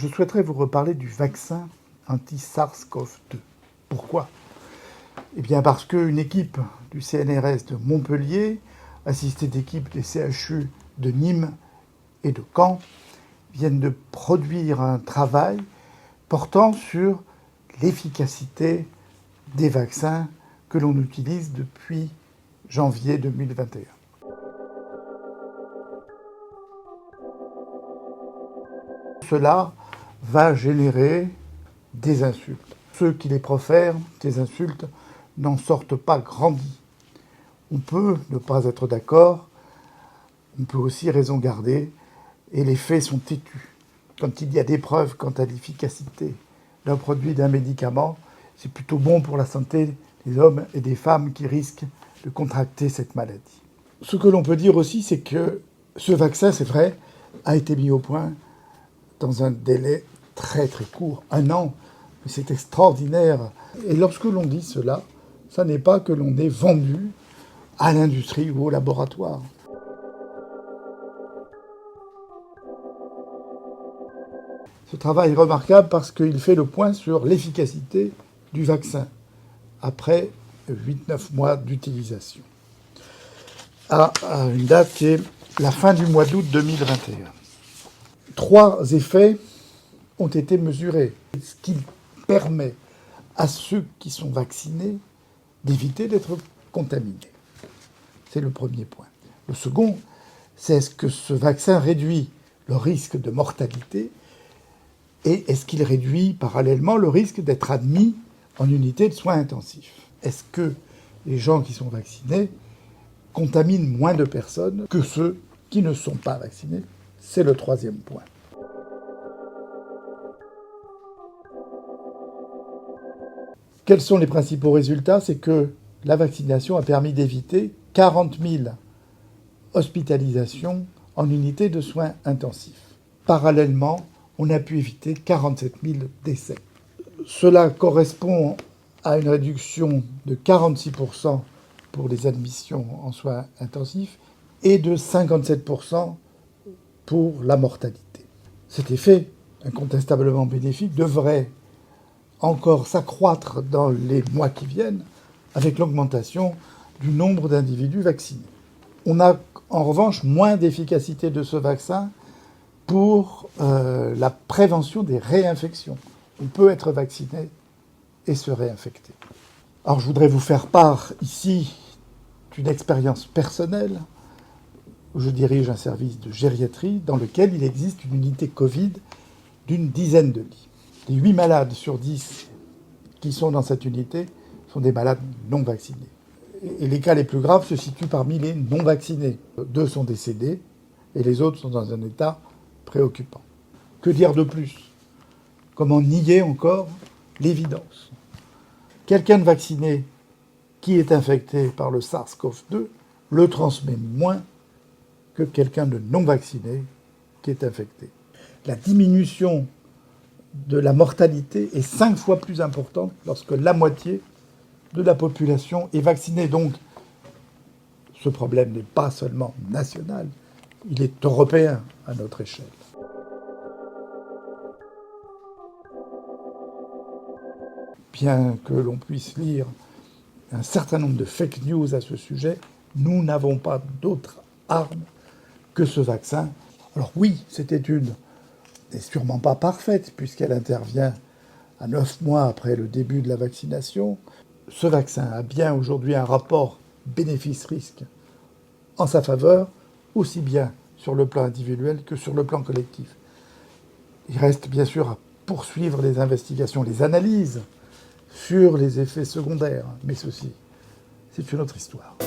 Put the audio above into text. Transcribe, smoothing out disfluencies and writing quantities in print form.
je souhaiterais vous reparler du vaccin anti-SARS-CoV-2. Pourquoi ? Eh bien parce qu'une équipe du CNRS de Montpellier, assistée d'équipes des CHU de Nîmes et de Caen, viennent de produire un travail portant sur l'efficacité des vaccins que l'on utilise depuis janvier 2021. Cela va générer des insultes. Ceux qui les profèrent, ces insultes, n'en sortent pas grandis. On peut ne pas être d'accord, on peut aussi raison garder, et les faits sont têtus. Quand il y a des preuves quant à l'efficacité d'un produit, d'un médicament, c'est plutôt bon pour la santé des hommes et des femmes qui risquent de contracter cette maladie. Ce que l'on peut dire aussi, c'est que ce vaccin, c'est vrai, a été mis au point dans un délai très très court, 1 an. C'est extraordinaire. Et lorsque l'on dit cela, ça n'est pas que l'on est vendu à l'industrie ou au laboratoire. Ce travail est remarquable parce qu'il fait le point sur l'efficacité du vaccin après 8-9 mois d'utilisation, à une date qui est la fin du mois d'août 2021. 3 effets ont été mesurés, ce qui permet à ceux qui sont vaccinés d'éviter d'être contaminés. C'est le premier point. Le second, c'est est-ce que ce vaccin réduit le risque de mortalité et est-ce qu'il réduit parallèlement le risque d'être admis en unité de soins intensifs. Est-ce que les gens qui sont vaccinés contaminent moins de personnes que ceux qui ne sont pas vaccinés ? C'est le troisième point. Quels sont les principaux résultats ? C'est que la vaccination a permis d'éviter 40 000 hospitalisations en unité de soins intensifs. Parallèlement, on a pu éviter 47 000 décès. Cela correspond à une réduction de 46% pour les admissions en soins intensifs et de 57% pour la mortalité. Cet effet, incontestablement bénéfique, devrait encore s'accroître dans les mois qui viennent avec l'augmentation du nombre d'individus vaccinés. On a en revanche moins d'efficacité de ce vaccin pour la prévention des réinfections. On peut être vacciné et se réinfecter. Alors je voudrais vous faire part ici d'une expérience personnelle où je dirige un service de gériatrie dans lequel il existe une unité Covid d'une dizaine de lits. Les 8 malades sur 10 qui sont dans cette unité sont des malades non vaccinés. Et les cas les plus graves se situent parmi les non vaccinés. 2 sont décédés et les autres sont dans un état préoccupant. Que dire de plus ? Comment nier encore l'évidence ? Quelqu'un de vacciné qui est infecté par le SARS-CoV-2 le transmet moins que quelqu'un de non vacciné qui est infecté. La diminution de la mortalité est 5 fois plus importante lorsque la moitié de la population est vaccinée. Donc, ce problème n'est pas seulement national, il est européen à notre échelle. Bien que l'on puisse lire un certain nombre de fake news à ce sujet, nous n'avons pas d'autre arme que ce vaccin. Alors oui, cette étude n'est sûrement pas parfaite puisqu'elle intervient à 9 mois après le début de la vaccination. Ce vaccin a bien aujourd'hui un rapport bénéfice-risque en sa faveur, aussi bien sur le plan individuel que sur le plan collectif. Il reste bien sûr à poursuivre les investigations, les analyses sur les effets secondaires, mais ceci, c'est une autre histoire.